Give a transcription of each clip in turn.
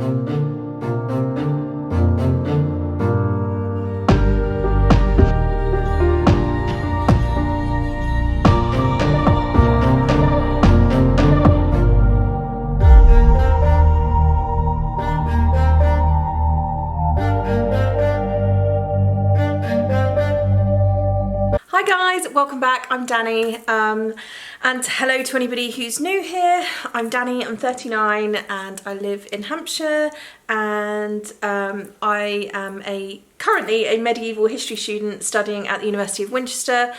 Hi guys, welcome back. I'm Danny, and hello to anybody who's new here. I'm Danny, I'm 39 and I live in Hampshire, and I am currently a medieval history student studying at the University of Winchester.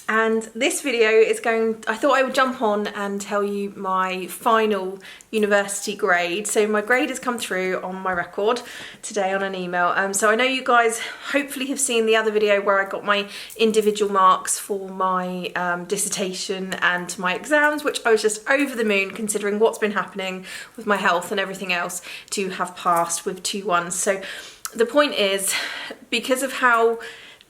And this video is I thought I would jump on and tell you my final university grade. So my grade has come through on my record today on an email. So I know you guys hopefully have seen the other video where I got my individual marks for my dissertation and my exams, which I was just over the moon considering what's been happening with my health and everything else to have passed with 2-1s. So the point is, because of how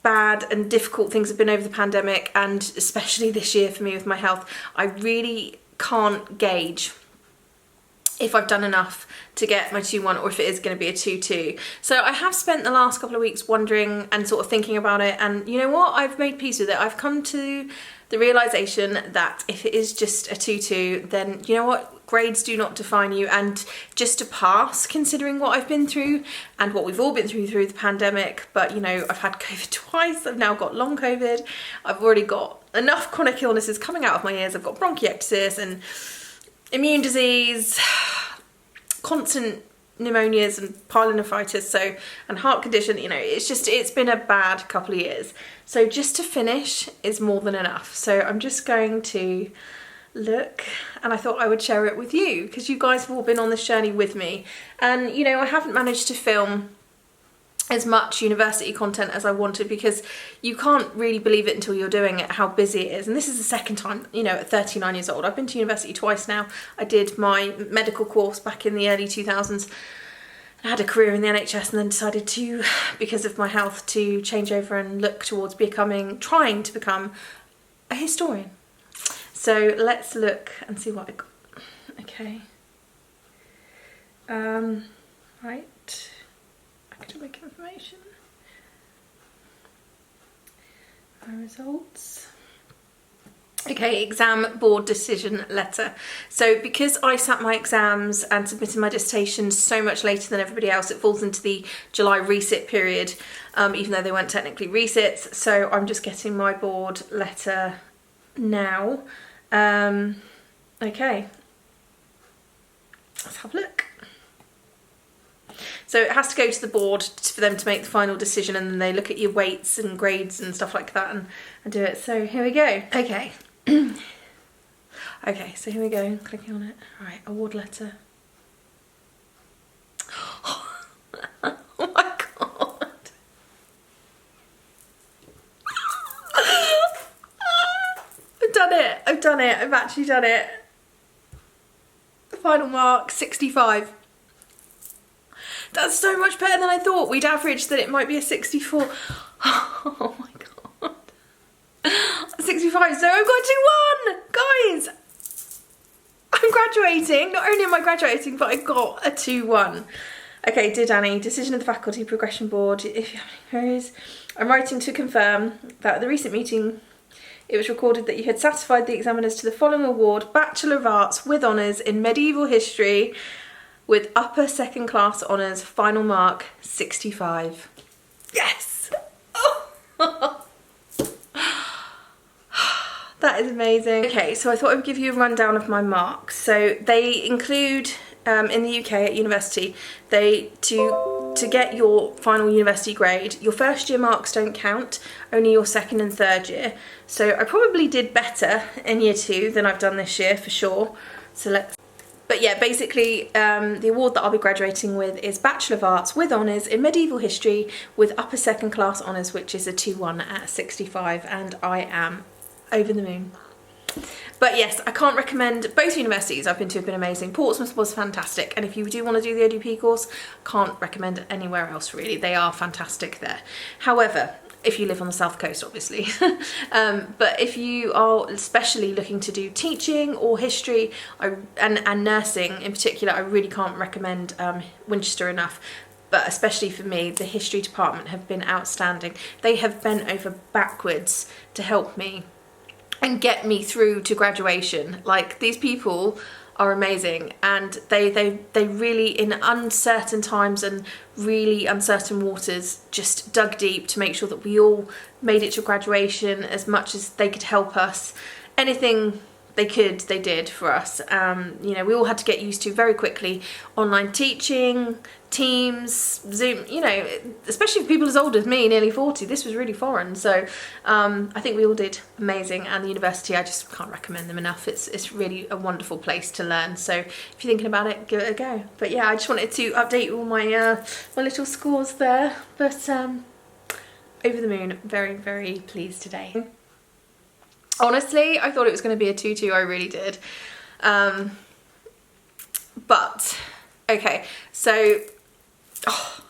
bad and difficult things have been over the pandemic, and especially this year for me with my health, I really can't gauge if I've done enough to get my 2-1 or if it is going to be a 2-2. So I have spent the last couple of weeks wondering and sort of thinking about it, and you know what, I've made peace with it. I've come to the realisation that if it is just a 2-2, then you know what, grades do not define you, and just to pass, considering what I've been through and what we've all been through the pandemic. But you know, I've had COVID twice, I've now got long COVID, I've already got enough chronic illnesses coming out of my ears, I've got bronchiectasis and immune disease, constant pneumonias and pyelonephritis, and heart condition. You know, it's been a bad couple of years. So just to finish is more than enough. So I'm just going to look, and I thought I would share it with you because you guys have all been on this journey with me. And you know, I haven't managed to film as much university content as I wanted because you can't really believe it until you're doing it, how busy it is. And this is the second time, you know, at 39 years old. I've been to university twice now. I did my medical course back in the early 2000s. I had a career in the NHS and then decided to, because of my health, to change over and look towards trying to become a historian. So let's look and see what I got. Okay. Right. Academic information. My results. Okay, exam board decision letter. So because I sat my exams and submitted my dissertation so much later than everybody else, it falls into the July resit period, even though they weren't technically resits. So I'm just getting my board letter now. Okay, let's have a look. So it has to go to the board for them to make the final decision, and then they look at your weights and grades and stuff like that and do it. So here we go. Okay. Okay, so here we go. Clicking on it. All right, award letter. Oh my god. I've done it. I've actually done it. The final mark, 65. That's so much better than I thought. We'd averaged that it might be a 64. Oh my god. 65, so I've got 2-1! Guys! I'm graduating. Not only am I graduating, but I got a 2-1. Okay, dear Danny, decision of the faculty progression board. I'm writing to confirm that at the recent meeting it was recorded that you had satisfied the examiners to the following award: Bachelor of Arts with honours in Medieval History with upper second class honours, final mark 65. Yes! Oh. That is amazing. Okay, so I thought I would give you a rundown of my marks. So they include, in the UK at university, to get your final university grade, your first year marks don't count, only your second and third year. So I probably did better in year 2 than I've done this year for sure. But yeah, basically the award that I'll be graduating with is Bachelor of Arts with honours in Medieval History with upper second class honours, which is a 2-1 at 65, and I am over the moon. But yes, I can't recommend both universities I've been to have been amazing. Portsmouth was fantastic, and if you do want to do the ODP course, can't recommend anywhere else really. They are fantastic there. However, if you live on the south coast, obviously. But if you are especially looking to do teaching or history and nursing in particular, I really can't recommend Winchester enough. But especially for me, the history department have been outstanding. They have bent over backwards to help me and get me through to graduation. Like, these people are amazing, and they really, in uncertain times and really uncertain waters, just dug deep to make sure that we all made it to graduation as much as they could help us. Anything they could, they did for us. You know, we all had to get used to very quickly online teaching, Teams, Zoom, you know, especially for people as old as me, nearly 40, this was really foreign. So I think we all did amazing, and the university, I just can't recommend them enough. It's really a wonderful place to learn. So if you're thinking about it, give it a go. But yeah, I just wanted to update all my my little scores there. But over the moon, very, very pleased today. Honestly, I thought it was going to be a 2-2, I really did. But, okay, so, oh,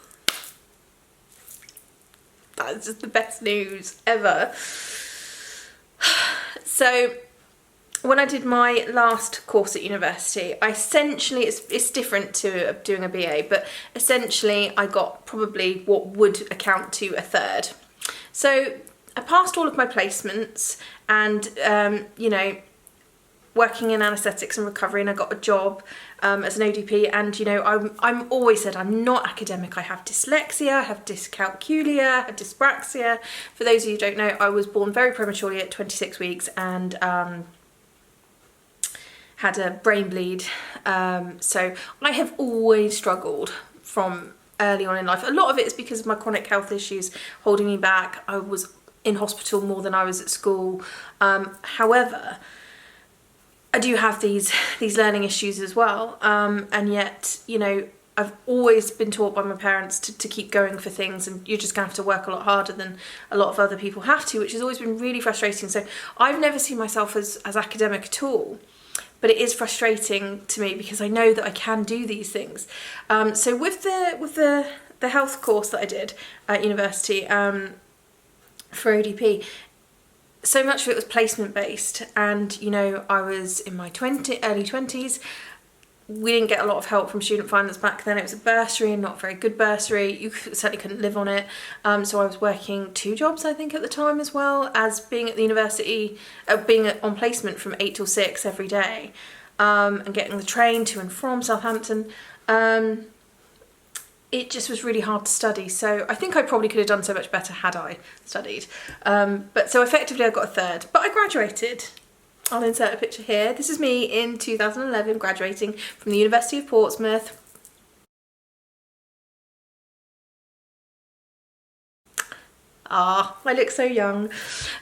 that's just the best news ever. So, when I did my last course at university, I essentially, it's different to doing a BA, but essentially I got probably what would account to a third. So, I passed all of my placements and, you know, working in anaesthetics and recovery, and I got a job as an ODP, and, you know, I'm always said I'm not academic. I have dyslexia, I have dyscalculia, I have dyspraxia. For those of you who don't know, I was born very prematurely at 26 weeks and had a brain bleed. So I have always struggled from early on in life. A lot of it is because of my chronic health issues holding me back. I was in hospital more than I was at school. However, I do have these learning issues as well, and yet, you know, I've always been taught by my parents to keep going for things, and you're just going to have to work a lot harder than a lot of other people have to, which has always been really frustrating. So I've never seen myself as academic at all, but it is frustrating to me because I know that I can do these things. So with the health course that I did at university, for ODP, so much of it was placement based, and, you know, I was in my early 20s. We didn't get a lot of help from student finance back then. It was a bursary, and not a very good bursary. You certainly couldn't live on it. So I was working 2 jobs, I think, at the time, as well as being at the university, being on placement from 8 till 6 every day, and getting the train to and from Southampton. It just was really hard to study, so I think I probably could have done so much better had I studied. But so effectively I got a third, but I graduated. I'll insert a picture here. This is me in 2011 graduating from the University of Portsmouth. I look so young,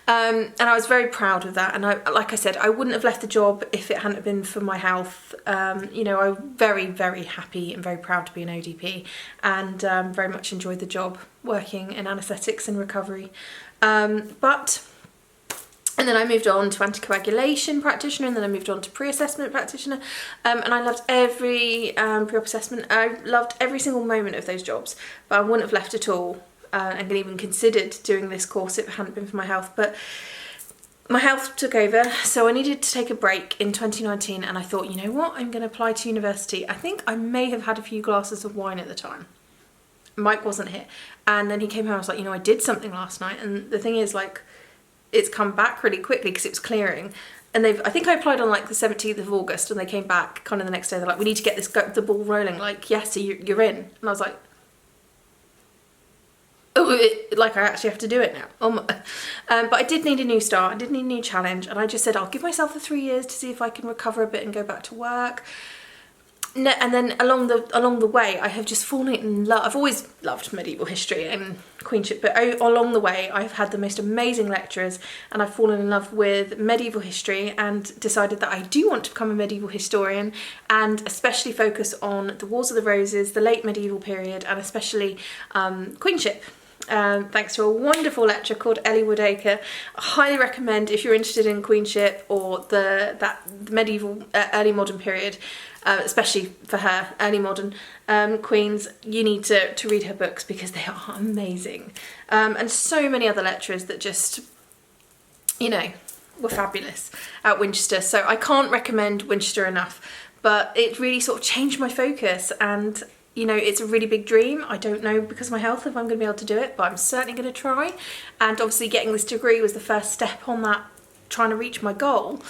and I was very proud of that. And like I said, I wouldn't have left the job if it hadn't been for my health. You know, I'm very, very happy and very proud to be an ODP, and very much enjoyed the job working in anaesthetics and recovery. And then I moved on to anticoagulation practitioner, and then I moved on to pre-assessment practitioner, and I loved every pre-op assessment. I loved every single moment of those jobs, but I wouldn't have left at all. And even considered doing this course if it hadn't been for my health, but my health took over, so I needed to take a break in 2019, and I thought, you know what, I'm going to apply to university. I think I may have had a few glasses of wine at the time. Mike wasn't here, and then he came home. I was like, you know, I did something last night, and the thing is, like, it's come back really quickly because it was clearing, and I think I applied on like the 17th of August, and they came back kind of the next day. They're like, we need to get the ball rolling, like, yes, so you're in. And I was like, like, I actually have to do it now. But I did need a new start. I did need a new challenge, and I just said I'll give myself the 3 years to see if I can recover a bit and go back to work. And then along the way, I have just fallen in love. I've always loved medieval history and queenship, but along the way, I've had the most amazing lecturers, and I've fallen in love with medieval history and decided that I do want to become a medieval historian, and especially focus on the Wars of the Roses, the late medieval period, and especially queenship. thanks to a wonderful lecturer called Ellie Woodacre. I highly recommend, if you're interested in queenship or that medieval early modern period, especially for her, early modern queens, you need to read her books because they are amazing. And so many other lecturers that just, you know, were fabulous at Winchester. So I can't recommend Winchester enough, but it really sort of changed my focus. And you know, it's a really big dream. I don't know because of my health if I'm going to be able to do it, but I'm certainly going to try. And obviously getting this degree was the first step on that, trying to reach my goal.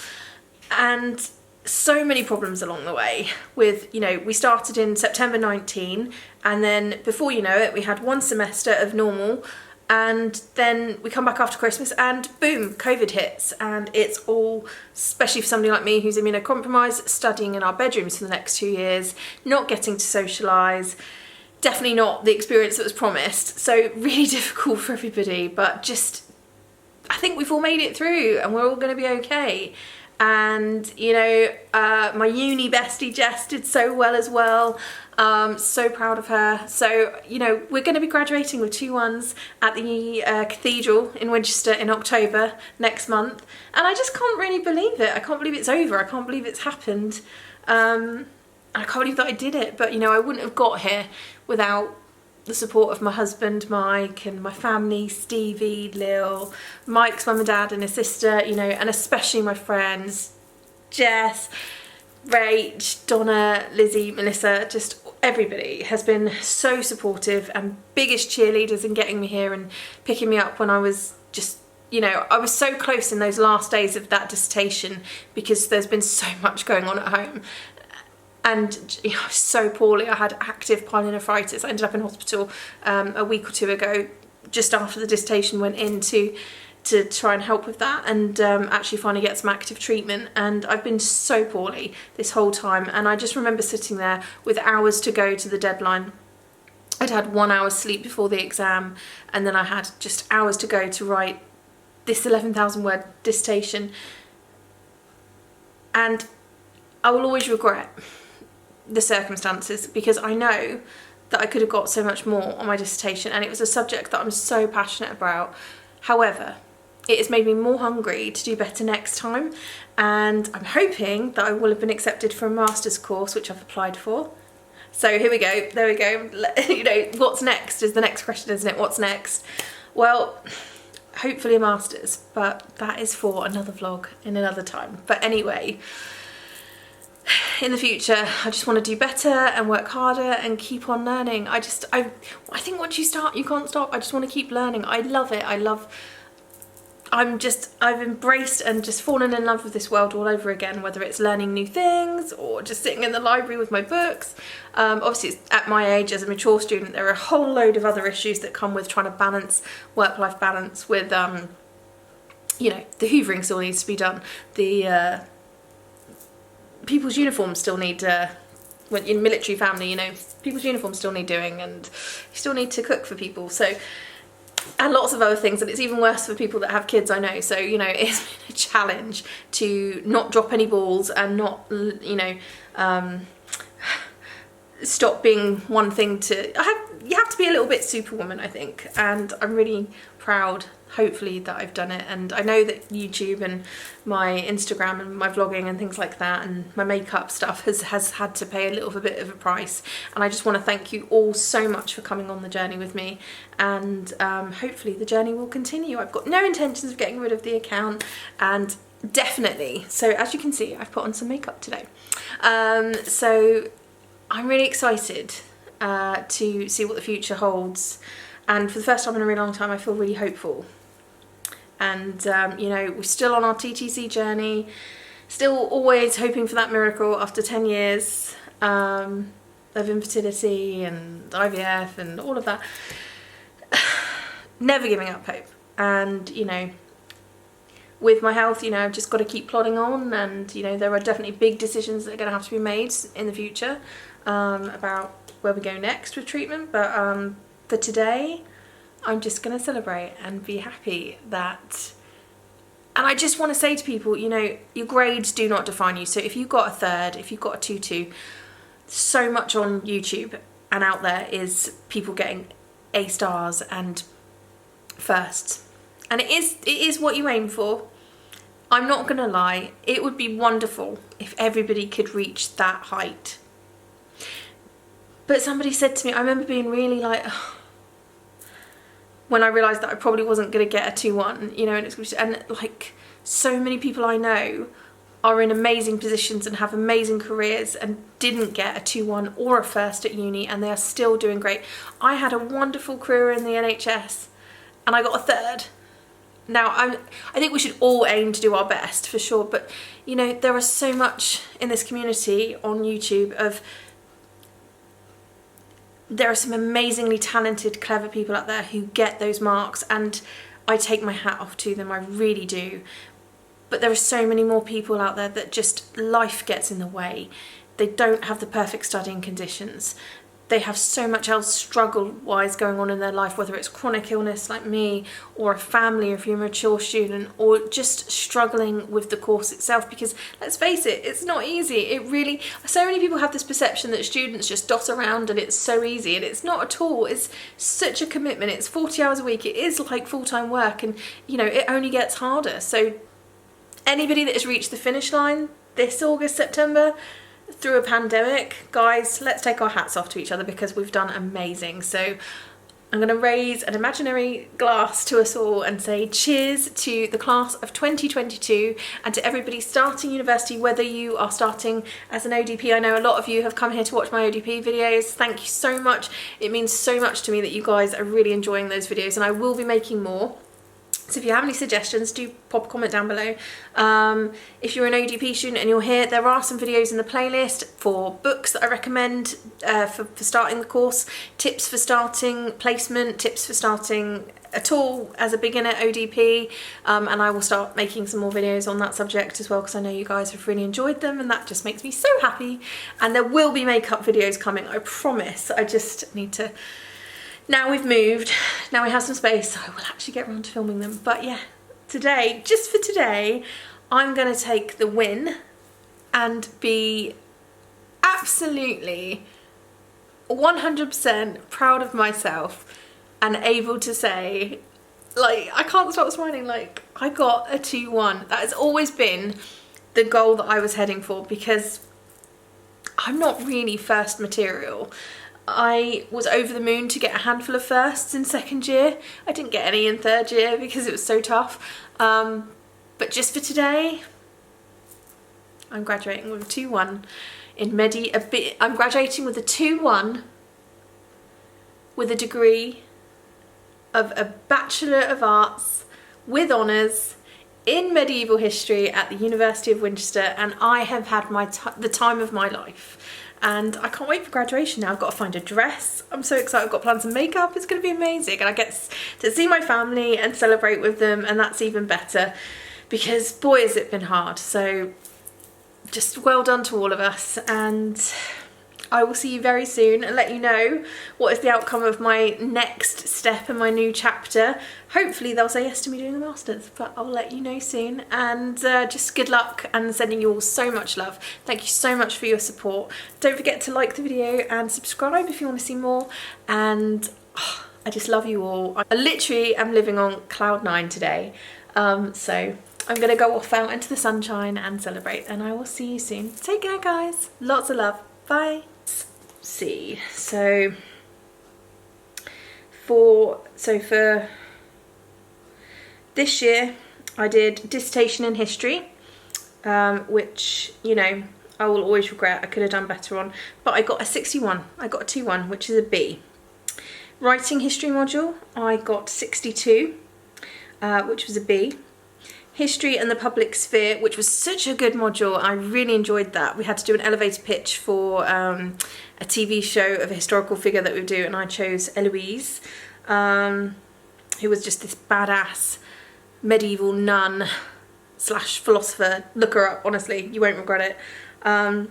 And so many problems along the way with, you know, we started in September 19, and then before you know it, we had one semester of normal, and then we come back after Christmas and boom, COVID hits, and it's all, especially for somebody like me who's immunocompromised, studying in our bedrooms for the next 2 years, not getting to socialise, definitely not the experience that was promised. So really difficult for everybody, but just, I think we've all made it through and we're all going to be okay. And you know, my uni bestie Jess did so well as well. So proud of her. So you know, we're going to be graduating with 2-1s at the cathedral in Winchester in October next month, and I just can't really believe it. I can't believe it's over. I can't believe it's happened. I can't believe that I did it, but you know, I wouldn't have got here without the support of my husband Mike and my family, Stevie, Lil, Mike's mum and dad and his sister, you know, and especially my friends Jess, Rach, Donna, Lizzie, Melissa, just everybody has been so supportive and biggest cheerleaders in getting me here and picking me up when I was just, you know, I was so close in those last days of that dissertation because there's been so much going on at home. And you know, I was so poorly. I had active pyelonephritis. I ended up in hospital a week or 2 ago, just after the dissertation went in to try and help with that, and actually finally get some active treatment. And I've been so poorly this whole time, and I just remember sitting there with hours to go to the deadline. I'd had 1 hour's sleep before the exam, and then I had just hours to go to write this 11,000 word dissertation. And I will always regret the circumstances because I know that I could have got so much more on my dissertation, and it was a subject that I'm so passionate about. However, it has made me more hungry to do better next time, and I'm hoping that I will have been accepted for a master's course, which I've applied for. So here we go, there we go. You know, what's next is the next question, isn't it? What's next? Well, hopefully a master's, but that is for another vlog in another time. But anyway, in the future, I just want to do better and work harder and keep on learning. I think once you start, you can't stop. I just want to keep learning. I love it. I've embraced and just fallen in love with this world all over again, whether it's learning new things or just sitting in the library with my books. Obviously, it's at my age as a mature student, there are a whole load of other issues that come with trying to balance work-life balance with, you know, the hoovering still needs to be done. The people's uniforms still need, when in military family, you know, people's uniforms still need doing, and you still need to cook for people. So, and lots of other things, and it's even worse for people that have kids, I know. So, you know, it's been a challenge to not drop any balls and not, you know, stop being one thing to, you have to be a little bit superwoman, I think, and I'm really proud, hopefully, that I've done it. And I know that YouTube and my Instagram and my vlogging and things like that and my makeup stuff has had to pay a little bit of a price, and I just want to thank you all so much for coming on the journey with me, and hopefully the journey will continue. I've got no intentions of getting rid of the account, and definitely, so as you can see, I've put on some makeup today, so I'm really excited to see what the future holds, and for the first time in a really long time I feel really hopeful. And you know, we're still on our TTC journey, still always hoping for that miracle after 10 years of infertility and IVF and all of that. Never giving up hope. And you know, with my health, you know, I've just got to keep plodding on, and you know, there are definitely big decisions that are going to have to be made in the future about where we go next with treatment, but for today I'm just going to celebrate and be happy that, and I just want to say to people, you know, your grades do not define you. So if you got a 3rd, if you've got a 2-2, so much on YouTube and out there is people getting A stars and firsts. And it is what you aim for. I'm not gonna lie, it would be wonderful if everybody could reach that height. But somebody said to me, I remember being really like, oh, when I realised that I probably wasn't gonna get a 2-1, you know, and like so many people I know are in amazing positions and have amazing careers and didn't get a 2-1 or a first at uni, and they are still doing great. I had a wonderful career in the NHS and I got a 3rd. Now, I think we should all aim to do our best, for sure, but you know, there is so much in this community on YouTube of, there are some amazingly talented, clever people out there who get those marks, and I take my hat off to them, I really do. But there are so many more people out there that just life gets in the way. They don't have the perfect studying conditions. They have so much else struggle-wise going on in their life, whether it's chronic illness like me, or a family if you're a mature student, or just struggling with the course itself, because let's face it, it's not easy. It really, so many people have this perception that students just dot around and it's so easy, and it's not at all. It's such a commitment. It's 40 hours a week. It is like full-time work, and you know, it only gets harder. So anybody that has reached the finish line this August, September, through a pandemic, guys, let's take our hats off to each other, because we've done amazing. So I'm going to raise an imaginary glass to us all and say cheers to the class of 2022 and to everybody starting university, whether you are starting as an ODP. I know a lot of you have come here to watch my ODP videos. Thank you so much. It means so much to me that you guys are really enjoying those videos, and I will be making more. So if you have any suggestions, do pop a comment down below. If you're an ODP student and you're here, there are some videos in the playlist for books that I recommend for starting the course, tips for starting placement, tips for starting at all as a beginner ODP, and I will start making some more videos on that subject as well, because I know you guys have really enjoyed them, and that just makes me so happy. And there will be makeup videos coming, I promise. I just need to... Now we've moved, now we have some space, I will actually get around to filming them. But yeah, today, just for today, I'm going to take the win and be absolutely 100% proud of myself and able to say, like, I can't stop smiling, like, I got a 2-1. That has always been the goal that I was heading for, because I'm not really first material. I was over the moon to get a handful of firsts in 2nd year. I didn't get any in 3rd year because it was so tough. But just for today, I'm graduating with a 2-1 in I'm graduating with a 2-1 with a degree of a Bachelor of Arts with honours in medieval history at the University of Winchester, and I have had the time of my life. And I can't wait for graduation now. I've got to find a dress. I'm so excited. I've got plans some makeup. It's going to be amazing. And I get to see my family and celebrate with them. And that's even better, because boy, has it been hard. So just well done to all of us. And I will see you very soon and let you know what is the outcome of my next step in my new chapter. Hopefully they'll say yes to me doing a master's, but I'll let you know soon. And just good luck, and sending you all so much love. Thank you so much for your support. Don't forget to like the video and subscribe if you want to see more. And I just love you all. I literally am living on cloud 9 today. So I'm going to go off out into the sunshine and celebrate, and I will see you soon. Take care, guys. Lots of love. Bye. See, so for this year I did dissertation in history, which, you know, I will always regret. I could have done better on, but I got a 61. I got a 2-1, which is a B. Writing history module, I got 62, which was a B. History and the Public Sphere, which was such a good module. I really enjoyed that. We had to do an elevator pitch for a TV show of a historical figure that we would do, and I chose Eloise, who was just this badass medieval nun / philosopher. Look her up, honestly, you won't regret it.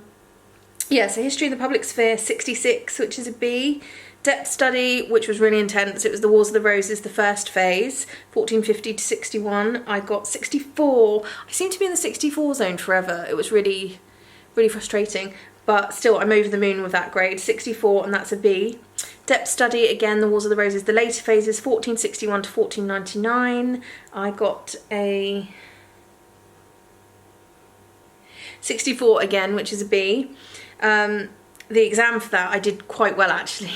Yeah, so History and the Public Sphere, 66, which is a B. Depth study, which was really intense. It was the Wars of the Roses, the first phase, 1450 to 61. I got 64. I seemed to be in the 64 zone forever. It was really, really frustrating. But still, I'm over the moon with that grade. 64, and that's a B. Depth study, again, the Wars of the Roses, the later phases, 1461 to 1499. I got a 64 again, which is a B. The exam for that, I did quite well actually.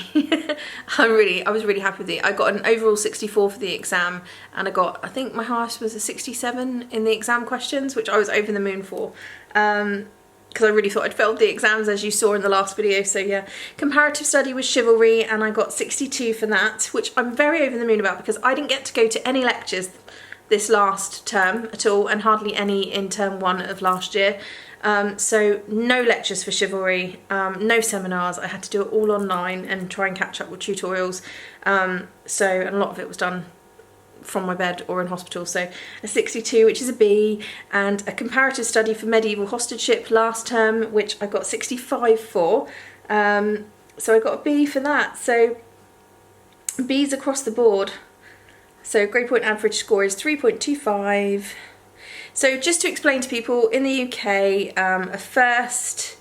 I was really happy with it. I got an overall 64 for the exam, and I think my highest was a 67 in the exam questions, which I was over the moon for. Because I really thought I'd failed the exams, as you saw in the last video. So yeah, comparative study was chivalry, and I got 62 for that, which I'm very over the moon about, because I didn't get to go to any lectures this last term at all, and hardly any in term 1 of last year. So no lectures for chivalry, no seminars. I had to do it all online and try and catch up with tutorials. And a lot of it was done from my bed or in hospital. So a 62, which is a B, and a comparative study for medieval hostageship last term, which I got 65 for. So I got a B for that. So B's across the board. So grade point average score is 3.25. So just to explain to people, in the UK, a first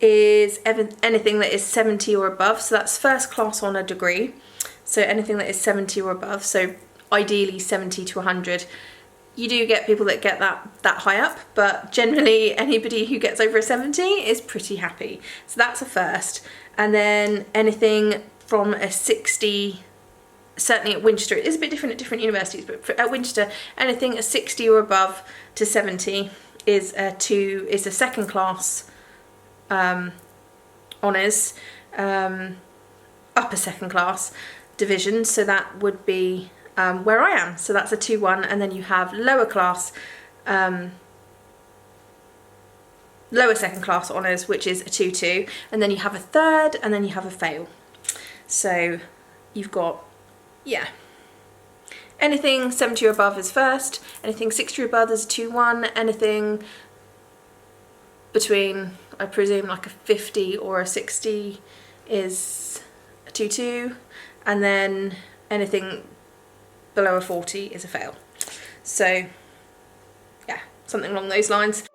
is anything that is 70 or above. So that's first class honour degree. So anything that is 70 or above. So ideally 70 to 100. You do get people that get that high up, but generally anybody who gets over a 70 is pretty happy. So that's a first. And then anything from a 60, certainly at Winchester, it is a bit different at different universities, but at Winchester, anything a 60 or above to 70 is a second class honours, upper second class division. So that would be where I am. So that's a 2-1, and then you have lower class, lower second class honours, which is a 2-2, and then you have a third, and then you have a fail. So you've got, yeah, anything 70 or above is first, anything 60 or above is a 2-1, anything between, I presume, like a 50 or a 60 is a 2-2, and then anything below a 40 is a fail. So yeah, something along those lines.